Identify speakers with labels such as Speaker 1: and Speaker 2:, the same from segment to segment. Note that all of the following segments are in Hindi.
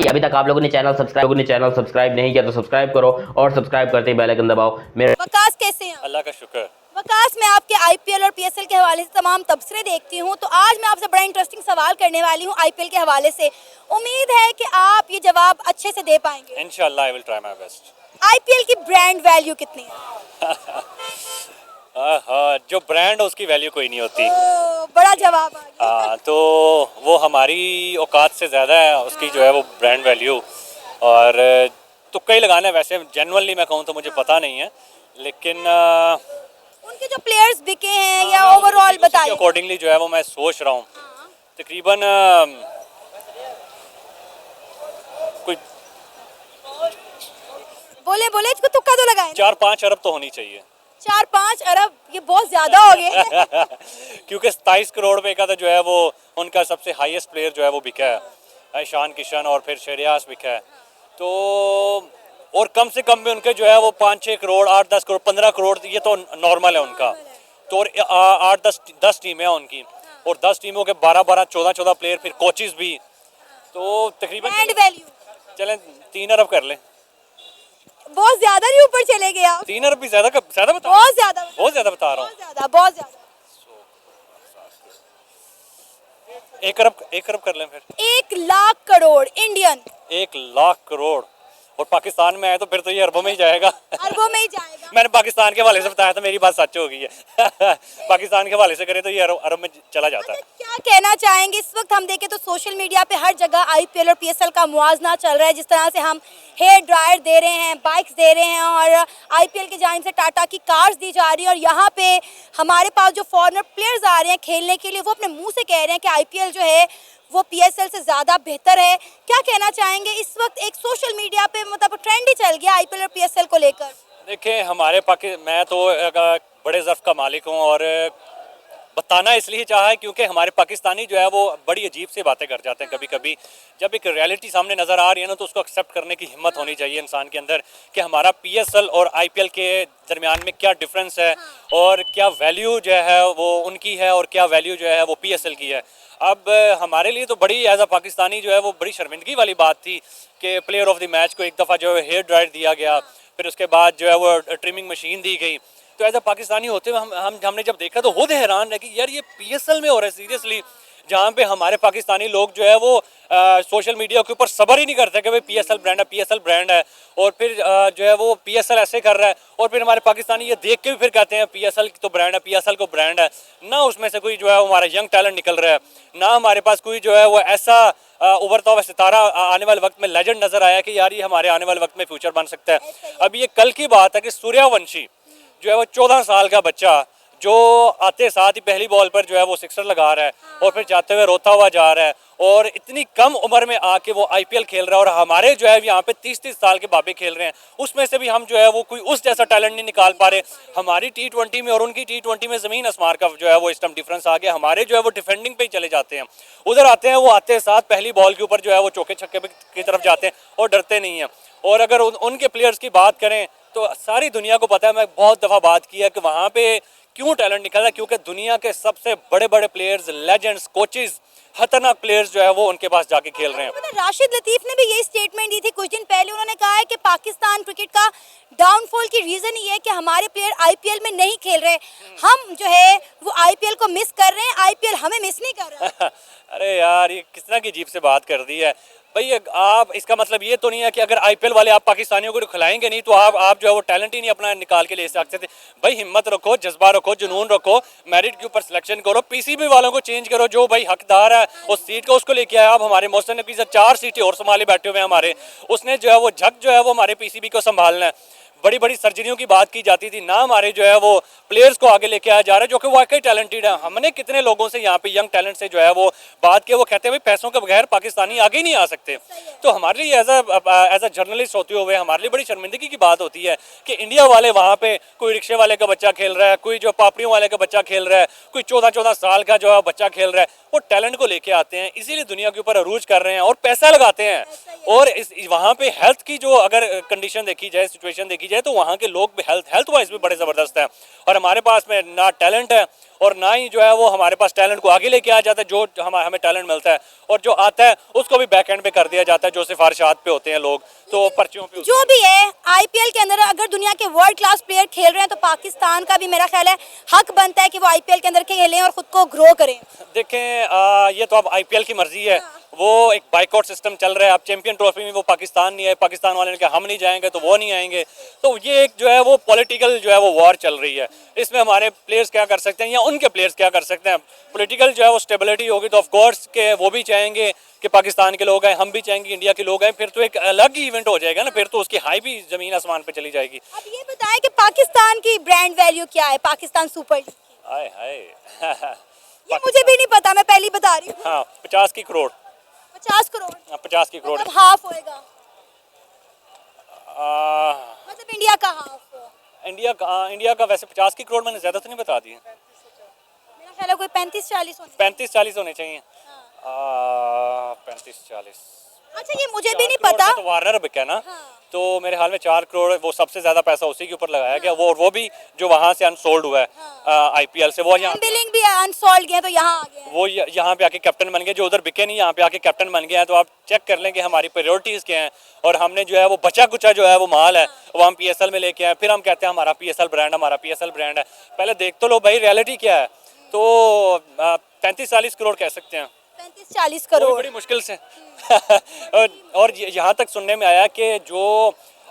Speaker 1: अभी तक आप लोगों ने चैनल सब्सक्राइब नहीं किया तो सब्सक्राइब करो और सब्सक्राइब करते ही बेल आइकन दबाओ। मेरे
Speaker 2: वकास कैसे हैं?
Speaker 3: अल्लाह का शुक्र।
Speaker 2: वकास, मैं आपके आईपीएल और पीएसएल के हवाले से तमाम तबसरे देखती हूँ, तो आज मैं आपसे बड़ा इंटरेस्टिंग सवाल करने वाली हूँ आईपीएल के हवाले से। उम्मीद है कि आप ये जवाब अच्छे से दे पाएंगे।
Speaker 3: इंशाल्लाह I will try my best.
Speaker 2: IPL की ब्रांड वैल्यू कितनी है?
Speaker 3: जो ब्रांड है उसकी वैल्यू कोई नहीं होती।
Speaker 2: बड़ा जवाब आ गया।
Speaker 3: हाँ, तो वो हमारी औकात से ज़्यादा है उसकी जो है वो ब्रांड वैल्यू। और तुक्का ही लगाना है, वैसे जेन्युइनली मैं कहूँ तो मुझे पता नहीं है, लेकिन
Speaker 2: उनके जो प्लेयर्स बिके हैं या ओवरऑल बताइए।
Speaker 3: अकॉर्डिंगली जो है वो मैं सोच रहा हूँ तकरीबन कोई
Speaker 2: बोले बोले इसको तुक्का तो लगाए।
Speaker 3: 4-5 अरब तो होनी चाहिए।
Speaker 2: 4-5 अरब, ये बहुत ज्यादा हो गए।
Speaker 3: क्योंकि 27 करोड़ रुपए का तो जो है वो उनका सबसे हाईएस्ट प्लेयर जो है वो बिका है, ईशान किशन, और फिर शेरियास बिका है। तो और कम से कम भी उनके जो है वो 5-6 करोड़, 8-10 करोड़, 15 करोड़, ये तो नॉर्मल है उनका। तो 8-10 टीमें हैं उनकी, और 10 टीमों के 12-12, 14-14 प्लेयर, फिर कोचेस भी। तो तकरीबन
Speaker 2: ब्रांड वैल्यू
Speaker 3: चलें 3 अरब कर लें।
Speaker 2: बहुत ज्यादा नहीं ऊपर चले गए आप।
Speaker 3: 3 अरब भी ज्यादा बता
Speaker 2: बहुत ज्यादा
Speaker 3: बता रहा हूँ।
Speaker 2: बहुत ज्यादा
Speaker 3: 1 अरब कर लें फिर।
Speaker 2: 1 लाख करोड़ इंडियन।
Speaker 3: 1 लाख करोड़, और पाकिस्तान में आए तो फिर तो ये अरबों में ही जाएगा।
Speaker 2: अरबों में ही जाएगा।
Speaker 3: मैंने पाकिस्तान के हवाले से बताया था, मेरी बात सच हो गई है। पाकिस्तान के हवाले से करें तो ये अरब में चला जाता है।
Speaker 2: क्या कहना चाहेंगे? इस वक्त हम देखें तो सोशल मीडिया पे हर जगह आईपीएल और पीएसएल का मुवाजना चल रहा है। जिस तरह से हम हेयर ड्रायर दे रहे हैं, बाइक्स दे रहे हैं, और आईपीएल की जानिब से टाटा की कार्स दी जा रही है, और यहाँ पे हमारे पास जो फॉरेनर प्लेयर्स आ रहे हैं खेलने के लिए, वो अपने मुँह से कह रहे हैं कि आईपीएल जो है वो पीएसएल से ज़्यादा बेहतर है। क्या कहना चाहेंगे? इस वक्त एक सोशल मीडिया पे मतलब ट्रेंड ही चल गया आईपीएल और पीएसएल को लेकर।
Speaker 3: देखिए मैं तो बड़े ज़र्फ का मालिक हूँ, और बताना इसलिए चाहा है क्योंकि हमारे पाकिस्तानी जो है वो बड़ी अजीब सी बातें कर जाते हैं कभी कभी। जब एक रियलिटी सामने नज़र आ रही है ना, तो उसको एक्सेप्ट करने की हिम्मत होनी चाहिए इंसान के अंदर कि हमारा पीएसएल और आईपीएल के दरमियान में क्या डिफरेंस है, और क्या वैल्यू जो है वो उनकी है, और क्या वैल्यू जो है वो पीएसएल की है। अब हमारे लिए तो बड़ी एज अ पाकिस्तानी जो है वो बड़ी शर्मिंदगी वाली बात थी कि प्लेयर ऑफ द मैच को एक दफ़ा जो है हेयर ड्रायर दिया गया, फिर उसके बाद जो है वो ट्रिमिंग मशीन दी गई। तो एज अ पाकिस्तानी होते हुए हमने जब देखा तो खुद हैरान है कि यार ये पीएसएल में हो रहा है सीरियसली, जहाँ पे हमारे पाकिस्तानी लोग जो है वो सोशल मीडिया के ऊपर सब्र ही नहीं करते कि भाई पीएसएल ब्रांड है, और फिर जो है वो पीएसएल ऐसे कर रहा है, और फिर हमारे पाकिस्तानी ये देख के भी फिर कहते हैं पीएसएल तो ब्रांड है, पीएसएल को ब्रांड है ना। उसमें से कोई जो है हमारा यंग टैलेंट निकल रहा है, ना हमारे पास कोई जो है वो ऐसा उभरता हुआ सितारा आने वाले वक्त में लेजेंड नजर आया कि यार ये हमारे आने वाले वक्त में फ्यूचर बन सकता है। अब ये कल की बात है कि सूर्यवंशी जो है वो 14 साल का बच्चा जो आते साथ ही पहली बॉल पर जो है वो सिक्सर लगा रहा है, और फिर जाते हुए रोता हुआ जा रहा है, और इतनी कम उम्र में आके वो आईपीएल खेल रहा है। और हमारे जो है यहाँ पे 30-30 साल के बाबे खेल रहे हैं, उसमें से भी हम जो है वो कोई उस जैसा टैलेंट नहीं निकाल पा रहे। हमारी T20 में और उनकी T20 में ज़मीन आसमान का जो है वो इस टाइम डिफरेंस आ गया। हमारे जो है वो डिफेंडिंग पे ही चले जाते हैं, उधर आते हैं वो आते साथ पहली बॉल के ऊपर जो है वो चौके छक्के की तरफ जाते हैं और डरते नहीं हैं। और अगर उनके प्लेयर्स की बात करें तो सारी दुनिया को पता है, मैं बहुत दफ़ा बात की है कि वहाँ पे क्यों टैलेंट निकल रहा है, क्योंकि दुनिया के सबसे बड़े बड़े प्लेयर्स, लेजेंड्स, कोचेस, खतरनाक प्लेयर्स जो है वो उनके पास जाके खेल रहे हैं।
Speaker 2: राशिद लतीफ़ ने भी यही स्टेटमेंट दी थी कुछ दिन पहले। उन्होंने कहा है कि पाकिस्तान क्रिकेट का डाउनफॉल की रीज़न ये है कि हमारे प्लेयर आईपीएल में नहीं खेल रहे, हम जो है वो आईपीएल को मिस कर रहे हैं, आईपीएल हमें मिस नहीं कर रहा।
Speaker 3: अरे यार, ये किस तरह की अजीब से बात कर दी है भाई। आप इसका मतलब ये तो नहीं है कि अगर आईपीएल वाले आप पाकिस्तानियों को खिलाएंगे नहीं तो आप जो है वो टैलेंट ही नहीं अपना निकाल के ले सकते थे। भाई हिम्मत रखो, जज्बा रखो, जुनून रखो, मेरिट के ऊपर सिलेक्शन करो, पीसीबी वालों को चेंज करो, जो भाई हकदार है उस सीट को उसको लेके आया। आप हमारे मोहसिन नकवी से 4 सीटें और संभाले बैठे हुए हैं हमारे, उसने जो है वो झक जो है वो हमारे पीसीबी को संभालना है। बड़ी बड़ी सर्जरियों की बात की जाती थी, ना हमारे जो है वो प्लेयर्स को आगे लेके आया जा रहा है जो कि वाकई टैलेंटेड है। हमने कितने लोगों से यहाँ पे यंग टैलेंट से जो है वो बात की, वो कहते हैं भाई पैसों के बगैर पाकिस्तानी आगे ही नहीं आ सकते। तो हमारे लिए एज अ जर्नलिस्ट होते हुए हमारे लिए बड़ी शर्मिंदगी की बात होती है कि इंडिया वाले वहाँ पे कोई रिक्शे वाले का बच्चा खेल रहा है, कोई जो पापड़ियों वाले का बच्चा खेल रहा है, कोई 14-14 साल का जो है बच्चा खेल रहा है, वो टैलेंट को लेके आते हैं, इसीलिए दुनिया के ऊपर अरूज कर रहे हैं और पैसा लगाते हैं। और इस वहाँ पे हेल्थ की जो अगर कंडीशन देखी जाए, सिचुएशन देखी जाए, तो वहाँ के लोग भी हेल्थ वाइज भी बड़े ज़बरदस्त हैं। और हमारे पास में ना टैलेंट है और ना ही जो है वो हमारे पास टैलेंट को आगे लेके आ जाता है। जो हमें टैलेंट मिलता है और जो आता है उसको भी बैक एंड पे कर दिया जाता है, जो सिफारिशात पे होते हैं लोग, तो पर्चियों पे।
Speaker 2: जो भी है आईपीएल के अंदर अगर दुनिया के वर्ल्ड क्लास प्लेयर खेल रहे हैं तो पाकिस्तान का भी मेरा ख्याल है हक बनता है कि वो आईपीएल के अंदर खेलें और खुद को ग्रो करें।
Speaker 3: देखें, ये तो अब आईपीएल की मर्जी है। वो एक बाइकआउट सिस्टम चल रहा है। अब चैंपियन ट्रॉफी में वो पाकिस्तान नहीं है, पाकिस्तान वाले ने कहा हम नहीं जाएंगे तो वो नहीं आएंगे। तो ये एक जो है वो पॉलिटिकल जो है वो वॉर चल रही है। इसमें हमारे प्लेयर्स क्या कर सकते हैं या उनके प्लेयर्स क्या कर सकते हैं। पॉलिटिकल जो है वो स्टेबिलिटी होगी तो ऑफ कोर्स के वो भी चाहेंगे कि पाकिस्तान के लोग आए, हम भी चाहेंगे इंडिया के लोग आए, फिर तो एक अलग ही इवेंट हो जाएगा ना। फिर तो उसकी हाई भी जमीन आसमान पे चली जाएगी।
Speaker 2: अब ये बताएं कि पाकिस्तान की ब्रांड वैल्यू क्या है, पाकिस्तान सुपर लीग की?
Speaker 3: हाय हाय
Speaker 2: ये मुझे भी नहीं पता, मैं पहली बता रही हूँ।
Speaker 3: हाँ, 50 की करोड़।
Speaker 2: 50 करोड़?
Speaker 3: 50 की करोड़,
Speaker 2: मतलब हाफ होएगा, मतलब इंडिया का हाफ हो।
Speaker 3: इंडिया का वैसे 50 की करोड़ मैंने ज्यादा तो नहीं बता दी।
Speaker 2: मेरा ख्याल है कोई 35-40 होने
Speaker 3: 35-40 होने चाहिए।
Speaker 2: हाँ।
Speaker 3: 35-40।
Speaker 2: अच्छा, ये मुझे भी नहीं पता।
Speaker 3: तो वार्नर बिका ना।
Speaker 2: हाँ।
Speaker 3: तो मेरे हाल में 4 करोड़, वो सबसे ज्यादा पैसा उसी के ऊपर लगाया गया। वो भी जो वहां से अनसोल्ड हुआ है आईपीएल से, वो यहाँ
Speaker 2: बिलिंग भी अनसोल्ड गया तो यहाँ आ गया।
Speaker 3: वो यहाँ पे आके कैप्टन बन गए। जो उधर बिके नहीं यहाँ पे आके कैप्टन बन गए हैं। तो आप चेक कर लें कि हमारी प्रायोरिटीज क्या हैं। और हमने जो है वो बचा कुचा जो है वो माल है वो हम पीएसएल में लेके आए। फिर हम कहते हैं हमारा पीएसएल ब्रांड, हमारा पीएसएल ब्रांड है। पहले देख तो लो भाई रियलिटी क्या है। तो 35-40 करोड़ कह सकते हैं।
Speaker 2: 35-40 करोड़
Speaker 3: बड़ी मुश्किल से और यहाँ तक सुनने में आया कि जो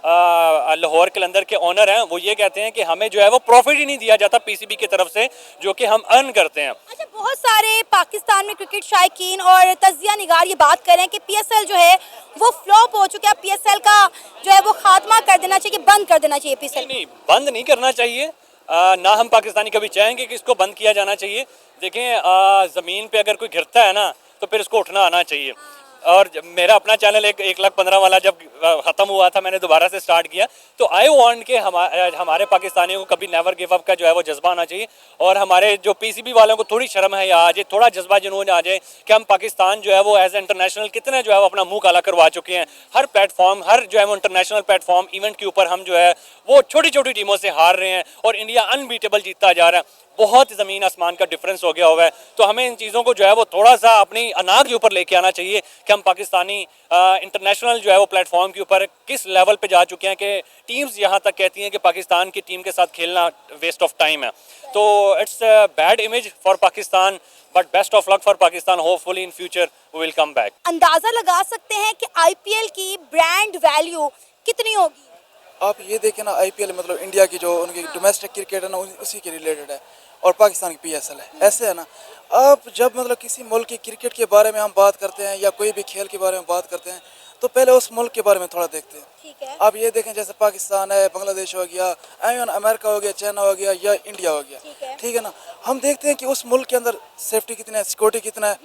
Speaker 3: लाहौर कलंदर के ओनर हैं वो ये कहते हैं कि हमें जो है वो प्रॉफिट ही नहीं दिया जाता पीसीबी की तरफ से, जो कि हम अर्न करते हैं।
Speaker 2: अच्छा, बहुत सारे पाकिस्तान में क्रिकेट शायकीन और तजिया निगार ये बात कर रहे हैं कि पीएसएल जो है वो फ्लॉप हो चुका है, पीएसएल का जो है वो खात्मा कर देना चाहिए, बंद कर देना चाहिए पीएसएल।
Speaker 3: नहीं, बंद नहीं करना चाहिए। ना हम पाकिस्तानी कभी चाहेंगे कि इसको बंद किया जाना चाहिए। देखें, ज़मीन पे अगर कोई गिरता है ना तो फिर उसको उठना आना चाहिए। और मेरा अपना चैनल 1,15,000 वाला जब ख़त्म हुआ था, मैंने दोबारा से स्टार्ट किया, तो आई वांट के हमारे पाकिस्तानियों को कभी नेवर गिव अप का जो है वो जज्बा आना चाहिए। और हमारे जो पीसीबी वालों को थोड़ी शर्म है या आ जाए, थोड़ा जज्बा जुनून आ जाए कि हम पाकिस्तान जो है वो एज इंटरनेशनल कितने जो है वो अपना मुंह काला करवा चुके हैं। हर प्लेटफॉर्म, हर जो है वो इंटरनेशनल प्लेटफॉर्म इवेंट के ऊपर हम जो है वो छोटी छोटी टीमों से हार रहे हैं और इंडिया अनबीटेबल जीतता जा रहा है। बहुत ज़मीन आसमान का डिफरेंस हो गया हुआ है। तो हमें इन चीज़ों को जो है वो थोड़ा सा अपनी अनाक के ऊपर लेके आना चाहिए कि हम पाकिस्तानी इंटरनेशनल जो है वो प्लेटफॉर्म के ऊपर किस लेवल पे जा चुके हैं कि टीम्स यहाँ तक कहती हैं कि पाकिस्तान की टीम के साथ खेलना वेस्ट ऑफ टाइम है। तो it's bad image for Pakistan, but best of luck for Pakistan. Hopefully in future we will come back.
Speaker 2: अंदाजा लगा सकते हैं कि आईपीएल की ब्रांड वैल्यू कितनी होगी?
Speaker 4: आप ये देखें ना, आईपीएल मतलब इंडिया की जो उनकी डोमेस्टिक क्रिकेट है ना उसी के रिलेटेड है और पाकिस्तान की पीएसएल है। ऐसे है ना, आप जब मतलब किसी मुल्क की क्रिकेट के बारे में हम बात करते हैं या कोई भी खेल के बारे में बात करते हैं तो पहले उस मुल्क के बारे में थोड़ा देखते हैं।
Speaker 2: ठीक है।
Speaker 4: आप ये देखें जैसे पाकिस्तान है, बांग्लादेश हो गया, एवं अमेरिका हो गया, चाइना हो गया या इंडिया हो गया। ठीक है ना, हम देखते हैं कि उस मुल्क के अंदर सेफ्टी कितनी है, सिक्योरिटी कितना है,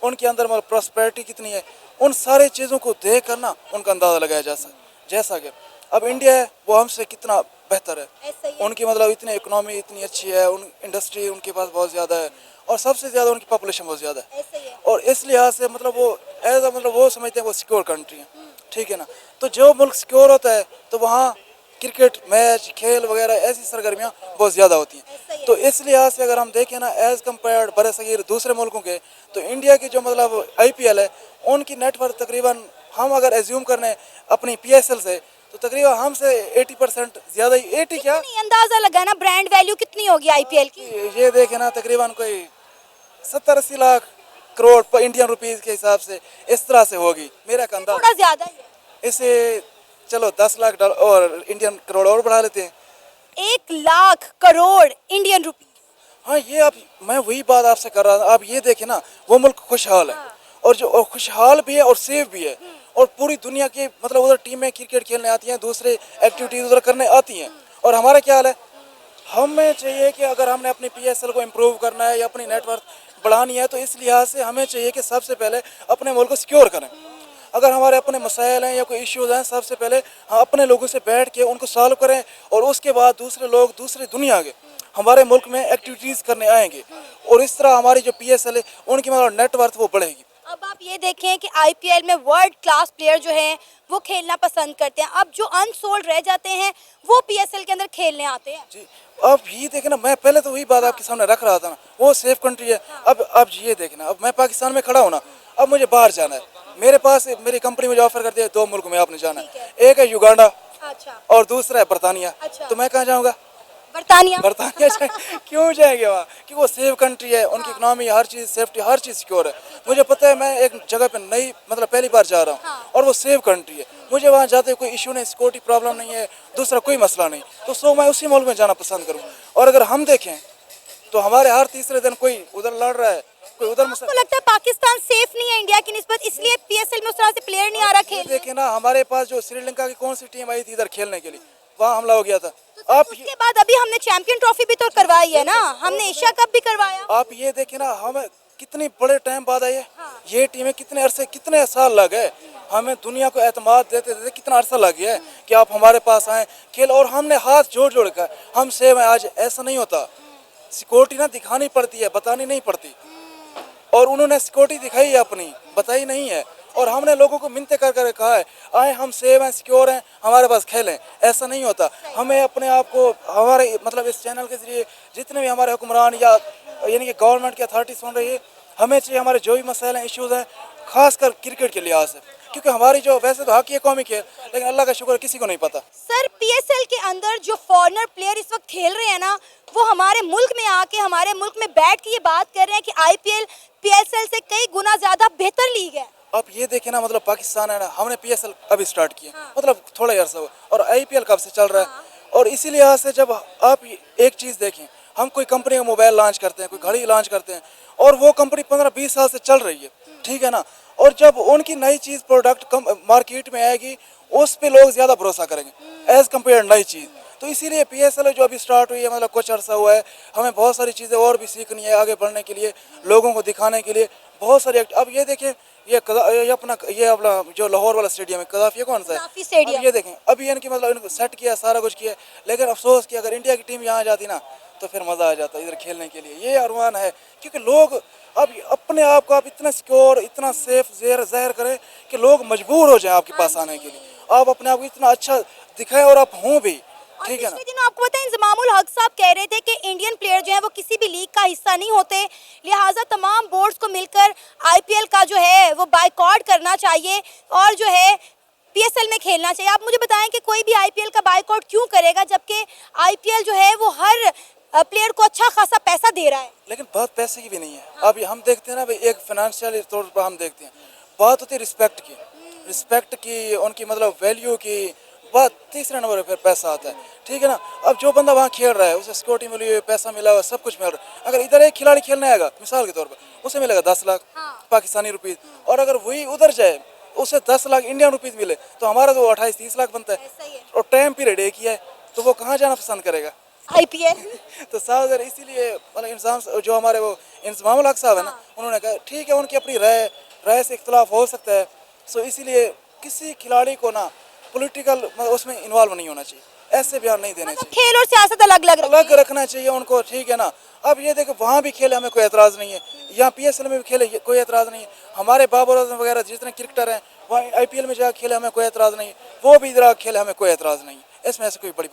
Speaker 4: उनके अंदर मतलब प्रॉस्पेरिटी कितनी है। उन सारे चीज़ों को देख कर ना उनका अंदाज़ा लगाया जा सकता। जैसा कि अब इंडिया है वो हमसे कितना बेहतर है। उनकी मतलब इतनी इकोनॉमी इतनी अच्छी है, उन इंडस्ट्री उनके पास बहुत ज़्यादा है और सबसे ज़्यादा उनकी पॉपुलेशन बहुत ज़्यादा है। और इस लिहाज से मतलब वो एज मतलब वो समझते हैं वो सिक्योर कंट्री है। ठीक है ना, तो जो मुल्क सिक्योर होता है तो वहाँ क्रिकेट मैच, खेल वगैरह ऐसी सरगर्मियाँ बहुत ज़्यादा होती हैं। तो इस लिहाज से अगर हम देखें ना एज़ कम्पेयर्ड बरसगीर दूसरे मुल्कों के, तो इंडिया की जो मतलब आईपीएल है उनकी नेटवर्क तकरीबन हम अगर एज्यूम करने अपनी पीएसएल से तो तकरीबन हमसे 80% ज़्यादा ही 80 क्या
Speaker 2: अंदाजा लगाना ब्रांड वैल्यू कितनी होगी आईपीएल की?
Speaker 4: ये देखें ना तकरीबन कोई 70-80 लाख करोड़ इंडियन रुपीस के हिसाब से इस तरह से होगी मेरा अंदाजा।
Speaker 2: थोड़ा ज़्यादा ही है।
Speaker 4: इसे चलो 10 लाख डॉलर और इंडियन करोड़ और बढ़ा लेते हैं।
Speaker 2: 1 लाख करोड़ इंडियन रुपी।
Speaker 4: हाँ, ये आप मैं वही बात आपसे कर रहा था। आप ये देखें ना, वो मुल्क खुशहाल है और जो खुशहाल भी है और सेफ भी है और पूरी दुनिया की मतलब उधर टीमें क्रिकेट खेलने आती हैं, दूसरे एक्टिविटीज उधर करने आती हैं। और हमारा क्या हाल है, हमें चाहिए कि अगर हमने अपनी पीएसएल को इम्प्रूव करना है या अपनी नेटवर्क बढ़ानी है तो इस लिहाज से हमें चाहिए कि सबसे पहले अपने मुल्क को सिक्योर करें। अगर हमारे अपने मसाइल हैं या कोई इश्यूज हैं, सबसे पहले हम अपने लोगों से बैठ के उनको सॉल्व करें और उसके बाद दूसरे लोग दूसरी दुनिया के हमारे मुल्क में एक्टिविटीज़ करने आएंगे और इस तरह हमारी जो पीएसएल है उनकी मतलब नेटवर्थ वो बढ़ेगी।
Speaker 2: अब आप ये देखें कि आईपीएल में वर्ल्ड क्लास प्लेयर जो हैं वो खेलना पसंद करते हैं, अब जो अनसोल्ड रह जाते हैं वो पीएसएल के अंदर खेलने आते हैं।
Speaker 4: जी अब ये देखे ना, मैं पहले तो वही बात आपके सामने रख रहा था ना, वो सेफ कंट्री है। अब ये देखना, अब मैं पाकिस्तान में खड़ा हूँ ना, अब मुझे बाहर जाना है, मेरे पास मेरी कंपनी मुझे ऑफर करती है 2 मुल्क में आपने जाना है, एक है युगांडा
Speaker 2: अच्छा,
Speaker 4: और दूसरा है बरतानिया।
Speaker 2: अच्छा।
Speaker 4: तो मैं कहाँ जाऊँगा?
Speaker 2: बरतानिया।
Speaker 4: बरतानिया क्यों जाएंगे वहाँ? क्योंकि वो सेफ कंट्री है, उनकी इकोनॉमी, हर चीज़, सेफ्टी, हर चीज़ सिक्योर है। मुझे पता है मैं एक जगह पे नई मतलब पहली बार जा रहा हूँ और वो सेफ कंट्री है, मुझे वहाँ जाते कोई इशू नहीं, सिक्योरिटी प्रॉब्लम नहीं है, दूसरा कोई मसला नहीं, तो मैं उसी मुल्क में जाना पसंद करूँ। और अगर हम देखें तो हमारे हर तीसरे दिन कोई उधर लड़ रहा है, कोई उधर
Speaker 2: आपको लगता है पाकिस्तान सेफ नहीं है इंडिया की निस्बत, इसलिए पीएसएल में उस तरह से प्लेयर नहीं आ रहा खेलने?
Speaker 4: देखे ना, हमारे पास जो श्रीलंका की कौन सी टीम आई थी इधर खेलने के लिए, वहाँ हमला हो गया था।
Speaker 2: तो
Speaker 4: आप
Speaker 2: उसके बाद अभी हमने चैंपियन ट्रॉफी भी तो करवाई है ना, हमने एशिया कप भी करवाया।
Speaker 4: आप ये देखे ना, हमें कितनी बड़े टाइम बाद आई है ये टीमें, कितने अरसे, कितने साल लग गए हमें, दुनिया को एतमाद देते देते कितना अरसा लग गया है कि आप हमारे पास आए खेल, और हमने हाथ जोड़ जोड़ कर हम सेव हैं। आज ऐसा नहीं होता, सिक्योरिटी ना दिखानी पड़ती है, बतानी नहीं पड़ती, और उन्होंने सिक्योरिटी दिखाई है अपनी, बताई नहीं है, और हमने लोगों को मिन्नतें कर कर कहा है आए हम सेव हैं, सिक्योर हैं, हमारे पास खेलें। ऐसा नहीं होता, हमें अपने आप को, हमारे मतलब इस चैनल के जरिए जितने भी हमारे हुक्मरान या यानी कि गवर्नमेंट की अथॉरिटी सुन रही है, हमें चाहिए हमारे जो भी मसाइल हैं, इश्यूज़ हैं, खासकर क्रिकेट के लिहाज से, क्योंकि हमारी जो वैसे तो हक है कौमी खेल, लेकिन अल्लाह का शुक्र किसी को नहीं पता।
Speaker 2: सर पीएसएल के अंदर जो फॉरेनर प्लेयर इस वक्त खेल रहे हैं ना, वो हमारे मुल्क में आके हमारे मुल्क में बैठ के ये बात कर रहे हैं कि आईपीएल पीएसएल से कई गुना ज्यादा बेहतर लीग है।
Speaker 4: आप ये देखें ना, मतलब पाकिस्तान है ना, हमने पीएसएल अभी स्टार्ट किया, मतलब थोड़ा ही अर्सा हुआ, और आईपीएल कब से चल रहा है। और इसी लिहाज से जब आप एक चीज़ देखें, हम कोई कंपनी का मोबाइल लॉन्च करते हैं, कोई घड़ी लॉन्च करते हैं, और वो कंपनी 15-20 साल से चल रही है, ठीक है ना, और जब उनकी नई चीज़ प्रोडक्ट मार्केट में आएगी, उस पे लोग ज़्यादा भरोसा करेंगे एज़ कम्पेयर नई चीज़। तो इसीलिए पीएसएल जो अभी स्टार्ट हुई है, मतलब कुछ अर्सा हुआ है, हमें बहुत सारी चीज़ें और भी सीखनी है आगे बढ़ने के लिए, लोगों को दिखाने के लिए बहुत सारी। अब ये देखें, ये अपना जो लाहौर वाला स्टेडियम है, कदाफिया कौन सा है, अब ये देखें, अभी इनकी मतलब इनको सेट किया, सारा कुछ किया, लेकिन अफसोस कि अगर इंडिया की टीम यहाँ जाती ना तो फिर मज़ा आ जाता इधर खेलने के लिए। ये अरमान है, क्योंकि लोग अब अपने आप को आप इतना सिक्योर, इतना सेफ ज़ाहिर करें कि लोग मजबूर हो जाएं आपके पास आने के लिए, आप अपने आप को इतना अच्छा दिखाएं और आप हों भी, ठीक है ना।
Speaker 2: दिनों आपको पता है इंजमामुल हक साहब कह रहे थे कि इंडियन प्लेयर जो है वो किसी भी लीग का हिस्सा नहीं होते, लिहाजा तमाम बोर्ड्स को मिलकर आईपीएल का जो है वो बायकॉट करना चाहिए और जो है पीएसएल में खेलना चाहिए। आप मुझे बताएं कि कोई भी आईपीएल का बायकॉट क्यों करेगा, जबकि आईपीएल जो है वो हर प्लेयर को अच्छा खासा पैसा दे रहा है।
Speaker 4: लेकिन बात पैसे की भी नहीं है। अभी हम देखते हैं ना भाई, एक फाइनेंशियल तौर पर हम देखते हैं, बात होती है रिस्पेक्ट की, उनकी मतलब वैल्यू की बात, तीसरे नंबर पर पैसा आता है, ठीक है ना। अब जो बंदा वहाँ खेल रहा है, उसे सिक्योरिटी मिली हुई, पैसा मिला हुआ, सब कुछ मिल रहा है। अगर इधर एक खिलाड़ी खेलने आएगा मिसाल के तौर पर, उसे मिलेगा 10 लाख पाकिस्तानी रुपीज़, और अगर वही उधर जाए उसे 10 लाख इंडियन रुपीज़ मिले, तो हमारा तो 28-30 लाख बनता है, और टाइम पीरियड एक ही है, तो वो कहाँ जाना पसंद करेगा?
Speaker 2: आईपीएल।
Speaker 4: तो साहब इसीलिए मतलब इंसान जो हमारे वो इंजमामुल हक साहब है ना, उन्होंने कहा ठीक है, उनकी अपनी राय से इख्तलाफ हो सकता है, सो इसीलिए किसी खिलाड़ी को ना पॉलिटिकल उसमें इन्वॉल्व नहीं होना चाहिए, ऐसे बयान नहीं देने चाहिए।
Speaker 2: खेल और सियासत अलग
Speaker 4: रखना चाहिए उनको, ठीक है ना। अब ये देखो, वहाँ भी खेले हमें कोई एतराज़ नहीं है, यहाँ पीएसएल में भी खेले कोई एतराज़ नहीं है, हमारे बाबर आजम वगैरह जितने क्रिकेटर हैं वहाँ आईपीएल में जाकर खेले हमें कोई एतराज़ नहीं है, वो भी इधर खेले हमें कोई एतराज़ नहीं है, इसमें ऐसे कोई बड़ी